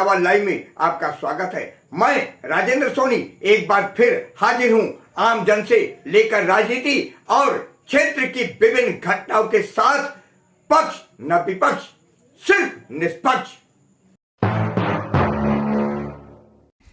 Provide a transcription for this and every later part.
Etawah live में आपका स्वागत है। मैं राजेंद्र सोनी एक बार फिर हाजिर हूं आम जन से लेकर राजनीति और क्षेत्र की विभिन्न घटनाओं के साथ। पक्ष न विपक्ष, सिर्फ निष्पक्ष।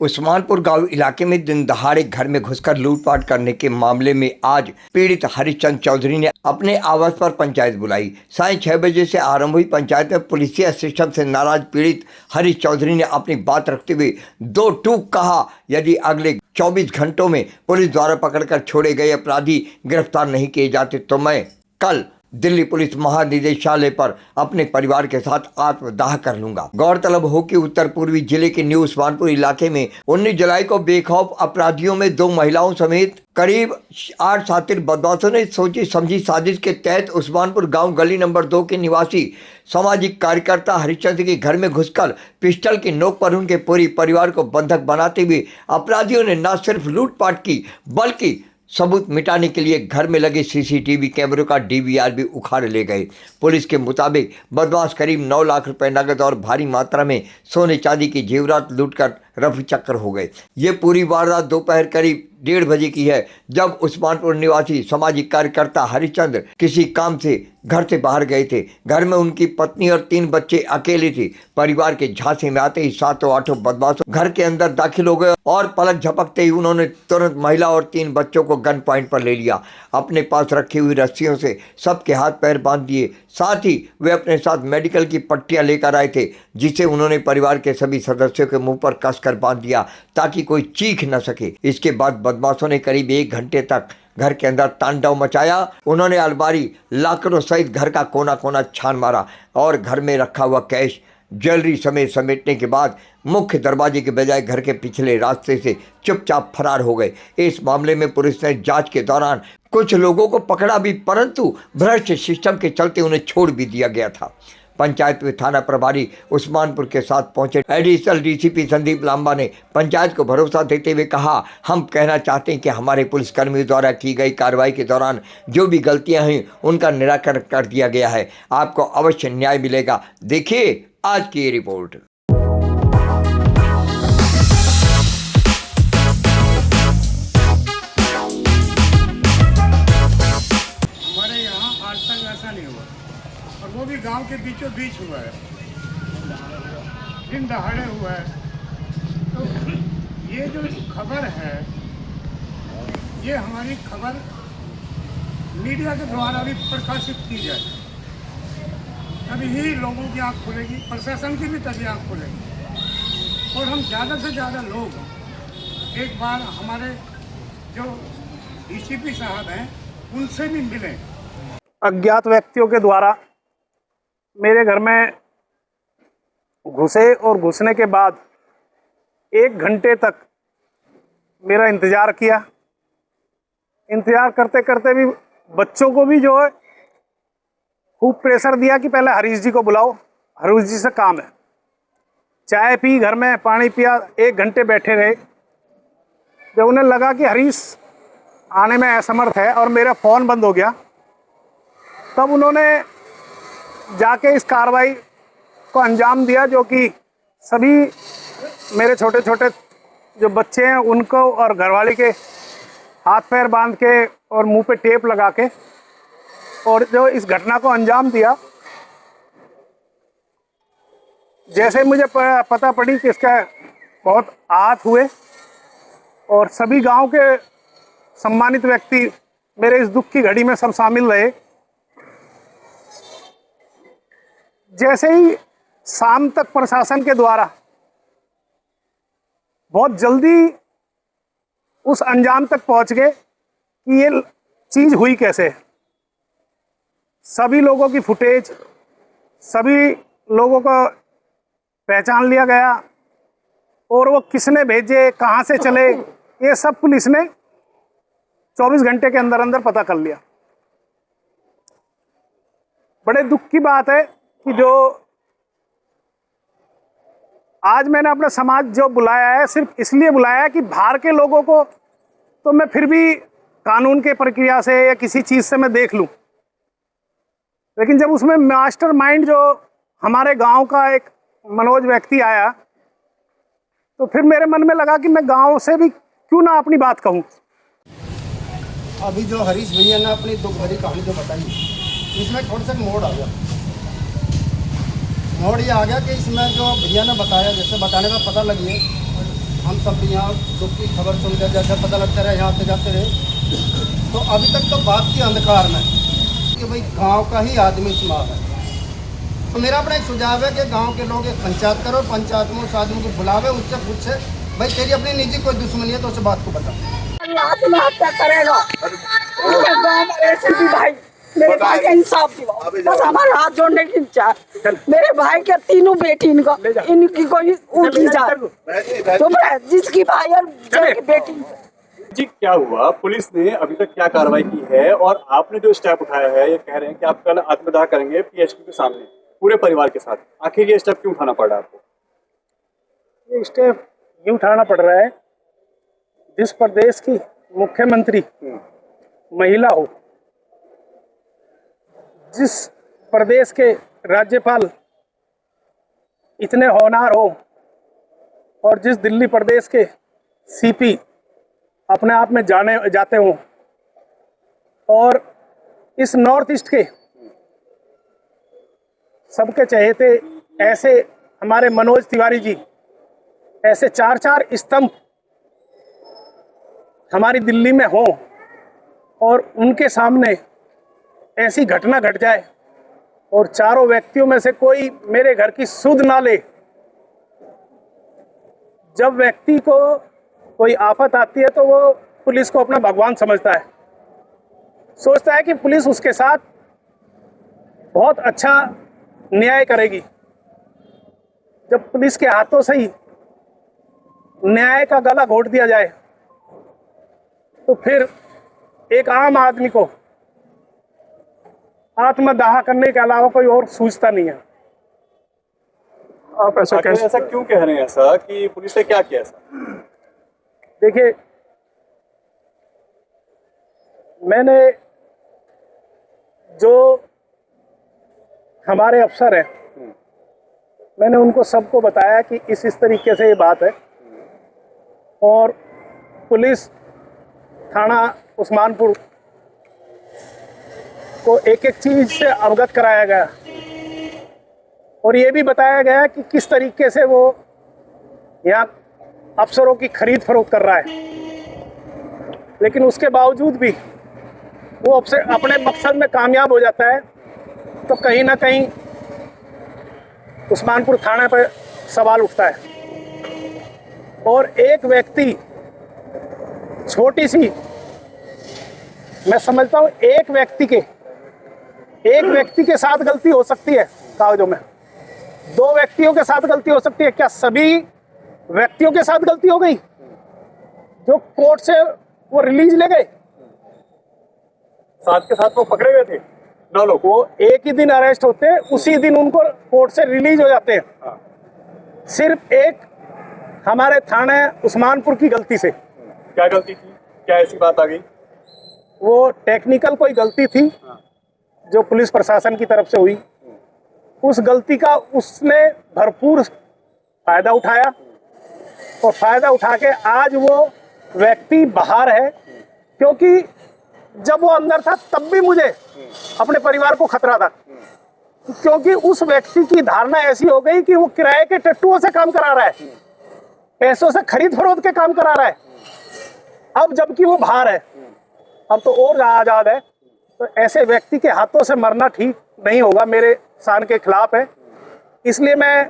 उस्मानपुर गांव इलाके में दिन दहाड़े घर में घुसकर लूटपाट करने के मामले में आज पीड़ित हरिचंद चौधरी ने अपने आवास पर पंचायत बुलाई। साढ़े 6 बजे से आरंभ हुई पंचायत में पुलिसिया सिस्टम से नाराज पीड़ित हरीश चौधरी ने अपनी बात रखते हुए दो टूक कहा, यदि अगले 24 घंटों में पुलिस द्वारा पकड़कर छोड़े गए अपराधी गिरफ्तार नहीं किए जाते तो मैं कल दिल्ली पुलिस महानिदेशालय पर अपने परिवार के साथ आत्मदाह कर लूंगा। गौरतलब हो कि उत्तर पूर्वी जिले के न्यू उस्मानपुर इलाके में 19 जुलाई को बेखौफ अपराधियों में 2 महिलाओं समेत करीब 8 शातिर बदमाशों ने सोची समझी साजिश के तहत उस्मानपुर गांव गली नंबर 2 के निवासी सामाजिक कार्यकर्ता हरिचंद के घर में घुसकर पिस्टल की नोक पर उनके पूरी परिवार को बंधक बनाते हुए अपराधियों ने न सिर्फ लूटपाट की बल्कि सबूत मिटाने के लिए घर में लगे सीसीटीवी कैमरों का डीवीआर भी उखाड़ ले गए। पुलिस के मुताबिक बदमाश करीब 9 लाख रुपए नकद और भारी मात्रा में सोने चांदी की जेवरात लूटकर रफू चक्कर हो गए। ये पूरी वारदात दोपहर करीब 1:30 बजे की है, जब उस्मानपुर निवासी सामाजिक कार्यकर्ता हरिचंद्र किसी काम से घर से बाहर गए थे। घर में उनकी पत्नी और 3 बच्चे अकेले थे। परिवार के झांसे में आते ही 7-8 बदमाश घर के अंदर दाखिल हो गए और पलक झपकते ही उन्होंने तुरंत महिला और 3 बच्चों को गन पॉइंट पर ले लिया। अपने पास रखी हुई रस्सियों से सबके हाथ पैर बांध दिए। साथ ही वे अपने साथ मेडिकल की पट्टियां लेकर आए थे, जिसे उन्होंने परिवार के सभी सदस्यों के मुंह पर कसकर बांध दिया ताकि कोई चीख न सके। इसके बाद बदमाशों ने करीब 1 घंटे तक घर के अंदर तांडव मचाया। उन्होंने अलमारी, लाकरों सहित घर का कोना कोना छान मारा और घर में रखा हुआ कैश, ज्वेलरी समेत समेटने के बाद मुख्य दरवाजे के बजाय घर के पिछले रास्ते से चुपचाप फरार हो गए। इस मामले में पुलिस ने जांच के दौरान कुछ लोगों को पकड़ा भी, परंतु भ्रष्ट सिस्टम के चलते उन्हें छोड़ भी दिया गया था। पंचायत में थाना प्रभारी उस्मानपुर के साथ पहुंचे एडिशनल डीसीपी संदीप लांबा ने पंचायत को भरोसा देते हुए कहा, हम कहना चाहते हैं कि हमारे पुलिसकर्मियों द्वारा की गई कार्रवाई के दौरान जो भी गलतियां हुई उनका निराकरण कर दिया गया है। आपको अवश्य न्याय मिलेगा। देखिए आज की ये रिपोर्ट। हमारे यहाँ आज तक ऐसा नहीं हुआ, और वो भी गांव के बीचों बीच हुआ है, दिन दहाड़े हुआ है। तो ये जो खबर है, ये हमारी खबर मीडिया के द्वारा भी प्रकाशित की जाए, तभी ही लोगों की आंख खुलेगी, प्रशासन की भी तभी आंख खुलेगी। और हम ज़्यादा से ज़्यादा लोग एक बार हमारे जो डीसीपी साहब हैं उनसे भी मिलें। अज्ञात व्यक्तियों के द्वारा मेरे घर में घुसे और घुसने के बाद 1 घंटे तक मेरा इंतज़ार किया। इंतज़ार करते करते भी बच्चों को भी जो है खूब प्रेशर दिया कि पहले हरीश जी को बुलाओ, हरीश जी से काम है। चाय पी, घर में पानी पिया, 1 घंटे बैठे रहे। जब उन्हें लगा कि हरीश आने में असमर्थ है और मेरा फ़ोन बंद हो गया, तब उन्होंने जाके इस कार्रवाई को अंजाम दिया, जो कि सभी मेरे छोटे छोटे जो बच्चे हैं उनको और घरवाली के हाथ पैर बांध के और मुंह पे टेप लगा के और जो इस घटना को अंजाम दिया। जैसे मुझे पता पड़ी कि इसका बहुत आहत हुए और सभी गांव के सम्मानित व्यक्ति मेरे इस दुख की घड़ी में सब शामिल रहे। जैसे ही शाम तक प्रशासन के द्वारा बहुत जल्दी उस अंजाम तक पहुंच गए कि ये चीज़ हुई कैसे। सभी लोगों की फुटेज, सभी लोगों को पहचान लिया गया और वो किसने भेजे, कहाँ से चले, ये सब पुलिस ने 24 घंटे के अंदर अंदर पता कर लिया। बड़े दुख की बात है कि जो आज मैंने अपना समाज जो बुलाया है, सिर्फ इसलिए बुलाया है कि बाहर के लोगों को तो मैं फिर भी कानून के प्रक्रिया से या किसी चीज़ से मैं देख लूं, लेकिन जब उसमें मास्टरमाइंड जो हमारे गांव का एक मनोज व्यक्ति आया तो फिर मेरे मन में लगा कि मैं गांव से भी क्यों ना अपनी बात कहूं। अभी जो हरीश भैया ने अपनी दुख भरी कहानी जो बताई, इसमें थोड़ा सा मोड़ आ गया। मोड़ ये आ गया कि इसमें जो भैया ने बताया, जैसे बताने का पता लगी, हम सब भी यहाँ दुख की खबर सुनकर जैसे पता लगता रहे, यहाँ आते जाते रहे, तो अभी तक तो बात की अंधकार में कि भाई गांव का ही आदमी इसमें है। तो मेरा अपना एक सुझाव है कि गांव के लोग एक पंचायत करो, पंचायत में उस आदमी को बुलावे, उससे पूछे भाई तेरी अपनी निजी कोई दुश्मनी है तो उस बात को बता। आत्महत्या करेगा उसके गाँव में ऐसे भी भाई मेरे भाई का इंसाफ दिलाओ, बस हमारा हाथ जोड़ने की इच्छा है। मेरे भाई के तीनों बेटी इनकी कोई उठी जाए, तुम जिसकी भाई और जिसकी बेटी। जी क्या हुआ, पुलिस ने अभी तक क्या कार्रवाई की है और आपने जो स्टेप उठाया है, ये कह रहे हैं कि आप कल आत्मदाह करेंगे पीएचक्यू के सामने पूरे परिवार के साथ, आखिर ये स्टेप क्यों उठाना पड़ रहा है आपको? ये स्टेप ये उठाना पड़ रहा है, जिस प्रदेश की मुख्यमंत्री महिला हो, जिस प्रदेश के राज्यपाल इतने होनहार हो और जिस दिल्ली प्रदेश के सीपी अपने आप में जाते हो, और इस नॉर्थ ईस्ट के सबके चहेते ऐसे हमारे मनोज तिवारी जी, ऐसे चार स्तंभ हमारी दिल्ली में हो और उनके सामने ऐसी घटना घट जाए और चारों व्यक्तियों में से कोई मेरे घर की सुध ना ले। जब व्यक्ति को कोई आफत आती है तो वो पुलिस को अपना भगवान समझता है, सोचता है कि पुलिस उसके साथ बहुत अच्छा न्याय करेगी। जब पुलिस के हाथों से ही न्याय का गला घोट दिया जाए तो फिर एक आम आदमी को आत्मदाह करने के अलावा कोई और सूझता नहीं है। आप ऐसा क्यों कह रहे हैं ऐसा कि पुलिस ने क्या किया ऐसा? देखिए, मैंने जो हमारे अफसर हैं, मैंने उनको सबको बताया कि इस तरीके से ये बात है, और पुलिस थाना उस्मानपुर को एक एक चीज से अवगत कराया गया और ये भी बताया गया कि किस तरीके से वो यहाँ अफसरों की खरीद फरोख्त कर रहा है। लेकिन उसके बावजूद भी वो अपने मकसद में कामयाब हो जाता है, तो कहीं ना कहीं उस्मानपुर थाने पर सवाल उठता है। और एक व्यक्ति, छोटी सी, मैं समझता हूँ एक व्यक्ति के साथ गलती हो सकती है कागजों में, 2 व्यक्तियों के साथ गलती हो सकती है, क्या सभी व्यक्तियों के साथ गलती हो गई जो कोर्ट से वो रिलीज ले गए? साथ के साथ वो पकड़े गए थे 9 लोग, वो एक ही दिन अरेस्ट होते हैं, उसी दिन उनको कोर्ट से रिलीज हो जाते हैं। सिर्फ एक हमारे थाने उस्मानपुर की गलती से। क्या गलती थी, क्या ऐसी बात आ गई? वो टेक्निकल कोई गलती थी जो पुलिस प्रशासन की तरफ से हुई, उस गलती का उसने भरपूर फायदा उठाया और फायदा उठा के आज वो व्यक्ति बाहर है। क्योंकि जब वो अंदर था तब भी मुझे अपने परिवार को खतरा था, क्योंकि उस व्यक्ति की धारणा ऐसी हो गई कि वो किराए के टट्टुओं से काम करा रहा है, पैसों से खरीद फरोख्त के काम करा रहा है। अब जबकि वो बाहर है, अब तो और आजाद है, तो ऐसे व्यक्ति के हाथों से मरना ठीक नहीं होगा, मेरे शान के खिलाफ है। इसलिए मैं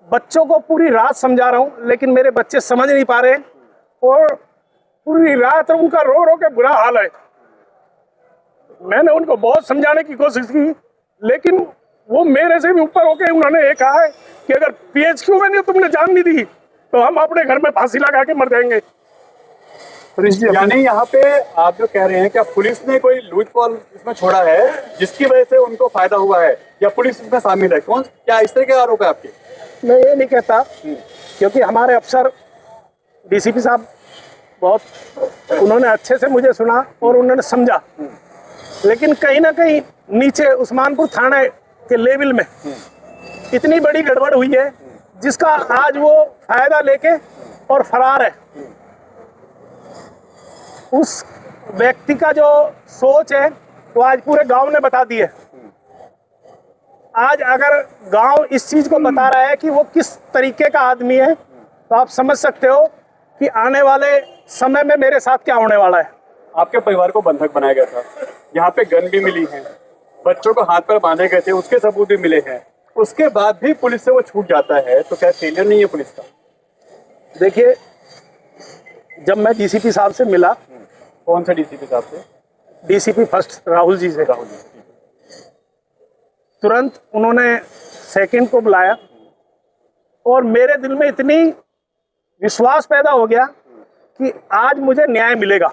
बच्चों को पूरी रात समझा रहा हूँ, लेकिन मेरे बच्चे समझ नहीं पा रहे और पूरी रात उनका रो रो के बुरा हाल है। मैंने उनको बहुत समझाने की कोशिश की, लेकिन वो मेरे से भी ऊपर होके उन्होंने ये कहा है कि अगर पीएचक्यू में नहीं तुमने जान नहीं दी तो हम अपने घर में फांसी लगा के मर जाएंगे। यानी यहाँ पे आप जो कह रहे हैं, क्या पुलिस ने कोई लूज पॉल इसमें छोड़ा है जिसकी वजह से उनको फायदा हुआ है, या पुलिस इसमें शामिल है? कौन, क्या इस तरह के आरोप है आपके? मैं ये नहीं कहता, क्योंकि हमारे अफसर डीसीपी साहब बहुत उन्होंने अच्छे से मुझे सुना और उन्होंने समझा, लेकिन कहीं ना कहीं नीचे उस्मानपुर थाने के लेवल में इतनी बड़ी गड़बड़ हुई है जिसका आज वो फायदा लेके और फरार है। उस व्यक्ति का जो सोच है वो आज पूरे गांव ने बता दी है। आज अगर गांव इस चीज को बता रहा है कि वो किस तरीके का आदमी है, तो आप समझ सकते हो कि आने वाले समय में मेरे साथ क्या होने वाला है। आपके परिवार को बंधक बनाया गया था, यहाँ पे गन भी मिली है, बच्चों को हाथ पर बांधे गए थे, उसके सबूत भी मिले हैं, उसके बाद भी पुलिस से वो छूट जाता है, तो क्या फेलियर नहीं है पुलिस का? देखिए, जब मैं डीसीपी साहब से मिला, कौन सा डीसीपी साहब से? डीसीपी फर्स्ट राहुल जी से, राहुल जी। तुरंत उन्होंने सेकंड को बुलाया और मेरे दिल में इतनी विश्वास पैदा हो गया कि आज मुझे न्याय मिलेगा।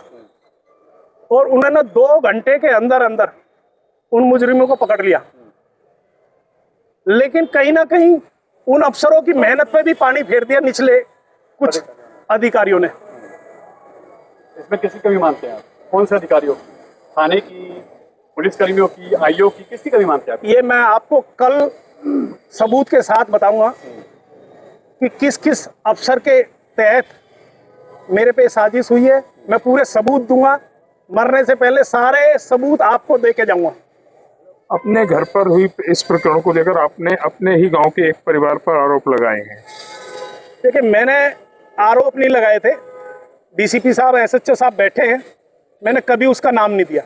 और उन्होंने 2 घंटे के अंदर अंदर उन मुजरिमों को पकड़ लिया। लेकिन कहीं ना कहीं उन अफसरों की मेहनत पे भी पानी फेर दिया निचले कुछ अधिकारियों ने। इसमें किसी कमी मानते हैं आप? कौन से अधिकारियों की? थाने की, पुलिस कर्मियों की, आईओ की, किसकी कमी मानते हैं आप? ये मैं आपको कल सबूत के साथ बताऊंगा कि किस किस अफसर के तहत मेरे पे साजिश हुई है। मैं पूरे सबूत दूंगा, मरने से पहले सारे सबूत आपको दे के जाऊंगा। अपने घर पर हुई इस प्रकरण को लेकर आपने अपने ही गांव के एक परिवार पर आरोप लगाए हैं। देखिए, मैंने आरोप नहीं लगाए थे। डीसीपी साहब, एसएचओ साहब बैठे हैं, मैंने कभी उसका नाम नहीं दिया।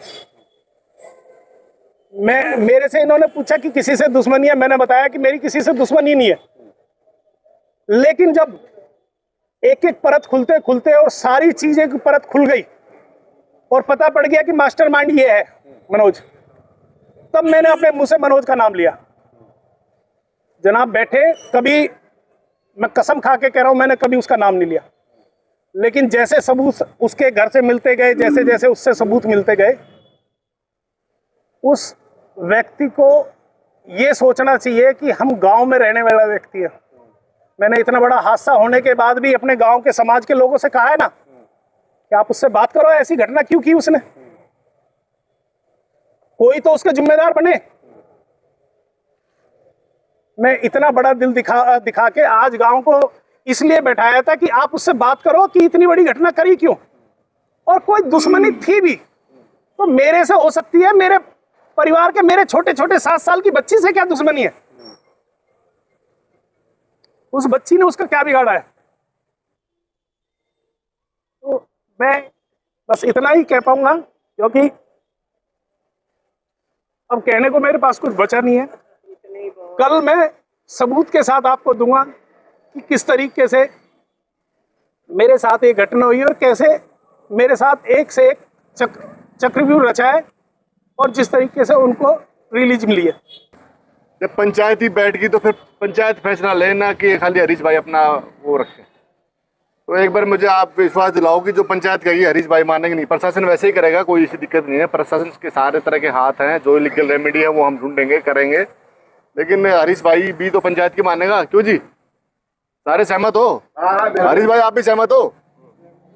मेरे से इन्होंने पूछा कि किसी से दुश्मनी है, मैंने बताया कि मेरी किसी से दुश्मनी नहीं है। लेकिन जब एक एक परत खुलते खुलते और सारी चीजें की परत खुल गई और पता पड़ गया कि मास्टरमाइंड ये है मनोज, तब मैंने अपने मुंह से मनोज का नाम लिया। जनाब बैठे, कभी मैं कसम खा के कह रहा हूं, मैंने कभी उसका नाम नहीं लिया। लेकिन जैसे सबूत उसके घर से मिलते गए, जैसे जैसे उससे सबूत मिलते गए, उस व्यक्ति को ये सोचना चाहिए कि हम गांव में रहने वाला व्यक्ति है। मैंने इतना बड़ा हादसा होने के बाद भी अपने गांव के समाज के लोगों से कहा है ना कि आप उससे बात करो, ऐसी घटना क्यों की उसने, कोई तो उसका जिम्मेदार बने। मैं इतना बड़ा दिल दिखा के आज गांव को इसलिए बैठाया था कि आप उससे बात करो कि इतनी बड़ी घटना करी क्यों। और कोई दुश्मनी थी भी तो मेरे से हो सकती है, मेरे परिवार के, मेरे छोटे छोटे 7 साल की बच्ची से क्या दुश्मनी है? उस बच्ची ने उसका क्या बिगाड़ा है? तो मैं बस इतना ही कह पाऊंगा, क्योंकि अब कहने को मेरे पास कुछ बचा नहीं है। कल मैं सबूत के साथ आपको दूंगा कि किस तरीके से मेरे साथ ये घटना हुई और कैसे मेरे साथ एक से एक चक्रव्यूह रचा है और जिस तरीके से उनको रिलीज मिली है। जब पंचायत ही बैठ गई तो फिर पंचायत फैसला लेना कि खाली हरीश भाई अपना वो रखे। तो एक बार मुझे आप विश्वास दिलाओ कि जो पंचायत कहेगी हरीश भाई मानेंगे नहीं, प्रशासन वैसे ही करेगा, कोई ऐसी दिक्कत नहीं है। प्रशासन के सारे तरह के हाथ हैं, जो लीगल रेमेडी है वो हम ढूंढेंगे, करेंगे। लेकिन हरीश भाई भी तो पंचायत की मानेगा, क्यों जी? सारे सहमत हो? हरीश भाई आप भी सहमत हो?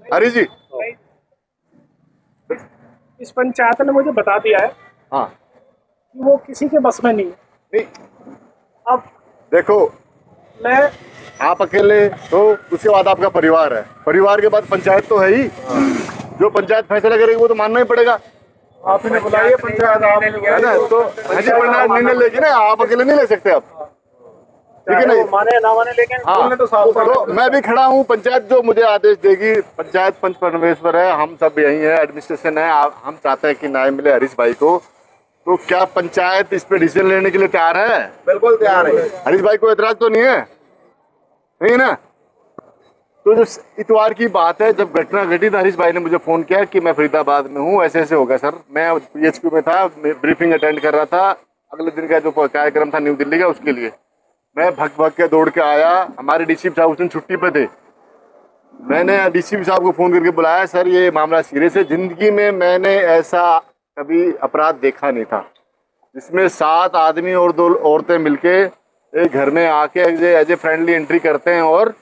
हरीश जी, इस पंचायत ने मुझे बता दिया है हाँ कि वो किसी के बस में नहीं है। नहीं अब देखो, मैं आप अकेले तो, उसके बाद आपका परिवार है, परिवार के बाद पंचायत तो है ही। जो पंचायत फैसला करेगी वो तो मानना ही पड़ेगा। आपने बुलाइए पंचायत, आप है ना? तो ऐसी पंचायत निर्णय लेगी ना, आप अकेले नहीं ले सकते आप, ठीक है ना? माने ना माने, लेकिन हाँ, तो मैं भी खड़ा हूँ। पंचायत जो मुझे आदेश देगी, पंचायत पंच परमेश्वर है, हम सब यही है, एडमिनिस्ट्रेशन है, हम चाहते हैं कि न्याय मिले हरीश भाई को। तो क्या पंचायत इस पे डिसीजन लेने के लिए तैयार है? बिल्कुल तैयार है। हरीश भाई को एतराज तो नहीं है, नहीं ना? तो जो इतवार की बात है, जब घटना घटी तो हरीश भाई ने मुझे फ़ोन किया कि मैं फरीदाबाद में हूँ, ऐसे ऐसे हो गया सर। मैं PHQ में था, ब्रीफिंग अटेंड कर रहा था, अगले दिन का जो कार्यक्रम था न्यू दिल्ली का, उसके लिए मैं भग के दौड़ के आया। हमारे DCP साहब उस दिन छुट्टी पे थे। मैंने DCP साहब को फ़ोन करके बुलाया, सर ये मामला सीरियस है। ज़िंदगी में मैंने ऐसा कभी अपराध देखा नहीं था जिसमें 7 आदमी और 2 औरतें मिलके एक घर में आके एज ए फ्रेंडली एंट्री करते हैं और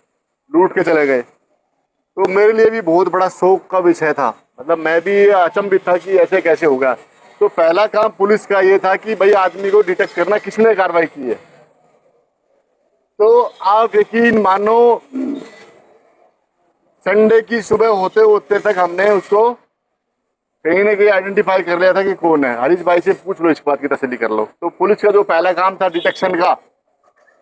लूट के चले गए। तो मेरे लिए भी बहुत बड़ा शौक का विषय था, मतलब मैं भी अचंभित था कि ऐसे कैसे होगा। तो पहला काम पुलिस का ये था कि भाई आदमी को डिटेक्ट करना, किसने कार्रवाई की है। तो आप यकीन मानो संडे की सुबह होते होते तक हमने उसको कहीं ना कहीं आइडेंटिफाई कर लिया था कि कौन है। हरीश भाई से पूछ लो, इस बात की तसल्ली कर लो। तो पुलिस का जो पहला काम था डिटेक्शन का,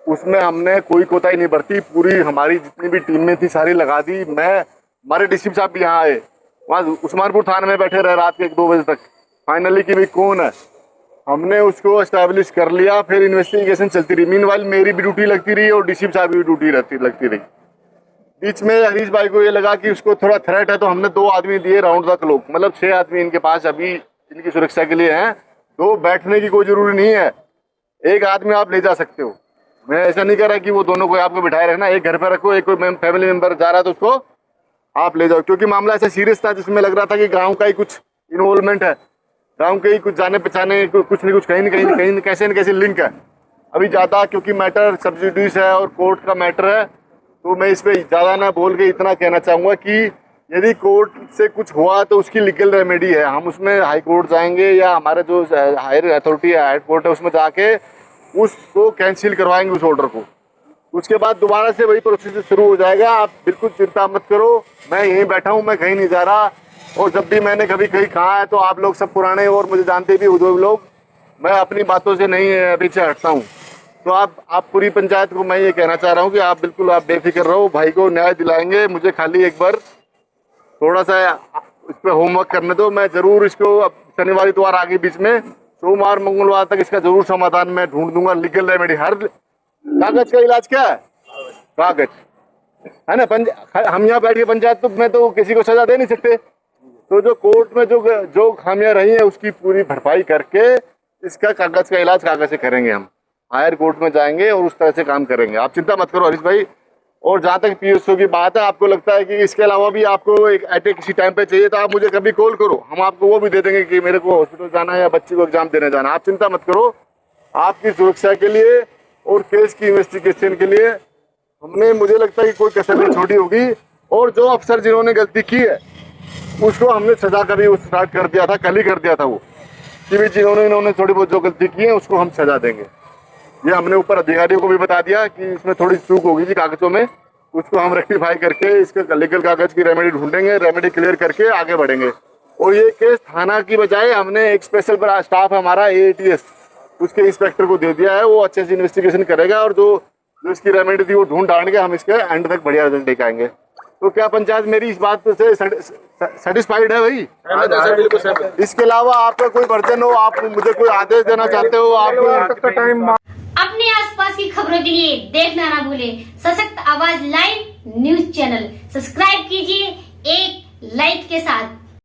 उसमें हमने कोई कोताही नहीं बरती। पूरी हमारी जितनी भी टीमें थी सारी लगा दी। हमारे डीसीपी साहब भी यहाँ आए, वहाँ उस्मानपुर थाने में बैठे रहे रात के 1-2 बजे तक, फाइनली कि भाई कौन है। हमने उसको एस्टैब्लिश कर लिया। फिर इन्वेस्टिगेशन चलती रही। मीनवाइल मेरी भी ड्यूटी लगती रही और डीसीपी साहब की भी ड्यूटी लगती रही। बीच में हरीश भाई को ये लगा कि उसको थोड़ा थ्रेट है, तो हमने 2 आदमी दिए राउंड द क्लॉक, मतलब 6 आदमी इनके पास अभी इनकी सुरक्षा के लिए हैं। 2 बैठने की कोई जरूरी नहीं है, 1 आदमी आप ले जा सकते हो। मैं ऐसा नहीं कह रहा कि वो दोनों को आपको बिठाए रखना, एक घर पर रखो, एक कोई फैमिली मेंबर जा रहा है तो उसको आप ले जाओ। क्योंकि मामला ऐसा सीरियस था जिसमें लग रहा था कि गाँव का ही कुछ इन्वॉल्वमेंट है, गाँव के ही कुछ जाने पहचाने कुछ न कुछ कहीं न कैसे न कैसे लिंक है। अभी ज़्यादा क्योंकि मैटर सब्सिड्यूस है और कोर्ट का मैटर है, तो मैं इस पर ज़्यादा ना बोल के इतना कहना चाहूँगा कि यदि कोर्ट से कुछ हुआ तो उसकी लीगल रेमेडी है। हम उसमें हाई कोर्ट जाएंगे या हमारे जो हायर अथॉरिटी है, हाई कोर्ट है, उसमें जाके उसको कैंसिल करवाएंगे उस ऑर्डर को। उसके बाद दोबारा से वही प्रोसीजर शुरू हो जाएगा। आप बिल्कुल चिंता मत करो, मैं यहीं बैठा हूँ, मैं कहीं नहीं जा रहा। और जब भी मैंने कभी कहीं कहा है तो आप लोग सब पुराने और मुझे जानते भी हो जो लोग, मैं अपनी बातों से नहीं पीछे हटता हूँ। तो आप पूरी पंचायत को मैं ये कहना चाह रहा हूँ कि आप बिल्कुल आप बेफिक्र रहो, भाई को न्याय दिलाएंगे। मुझे खाली एक बार थोड़ा सा इस पर होमवर्क करने दो। मैं ज़रूर इसको शनिवार इतवार आगे बीच में सोमवार मंगलवार तक इसका जरूर समाधान मैं ढूंढ दूंगा। लीगल रेमेडी हर कागज का इलाज क्या है, कागज है ना। हम यहाँ बैठ के पंचायत में तो किसी को सजा दे नहीं सकते। तो जो कोर्ट में जो खामियां रही हैं उसकी पूरी भरपाई करके इसका कागज का इलाज कागज से करेंगे। हम हायर कोर्ट में जाएंगे और उस तरह से काम करेंगे। आप चिंता मत करो हरीश भाई। और जहाँ तक पीएसओ की बात है, आपको लगता है कि इसके अलावा भी आपको एक एट किसी टाइम पे चाहिए तो आप मुझे कभी कॉल करो, हम आपको वो भी दे देंगे कि मेरे को हॉस्पिटल जाना है या बच्चे को एग्जाम देने जाना है। आप चिंता मत करो, आपकी सुरक्षा के लिए और केस की इन्वेस्टिगेशन के लिए हमने, मुझे लगता है कि कोई कसर नहीं छोड़ी होगी। और जो अफसर जिन्होंने गलती की है उसको हमने सजा का भी स्टार्ट कर दिया था, कल ही कर दिया था वो, कि भी इन्होंने थोड़ी बहुत जो गलती की है उसको हम सजा देंगे। ये हमने ऊपर अधिकारियों को भी बता दिया कि इसमें थोड़ी चूक होगी थी कागजों में, उसको हम रेक्टिफाई करके इसके लीगल कागज की रेमेडी ढूंढेंगे, रेमेडी क्लियर करके आगे बढ़ेंगे। और ये केस थाना की बजाय हमने एक स्पेशल स्टाफ हमारा AATS उसके इंस्पेक्टर को दे दिया है, वो अच्छे से इन्वेस्टिगेशन करेगा और जो इसकी रेमेडी थी वो ढूंढ ढांड के हम इसके एंड तक बढ़िया रिजल्ट लेके आएंगे। तो क्या पंचायत मेरी इस बात से सेटिस्फाइड है भाई? इसके अलावा आपका कोई वर्जन हो, आप मुझे कोई आदेश देना चाहते हो, आप टाइम अपने आसपास की खबरों के लिए देखना ना भूलें सशक्त आवाज लाइव न्यूज चैनल। सब्सक्राइब कीजिए एक लाइक के साथ।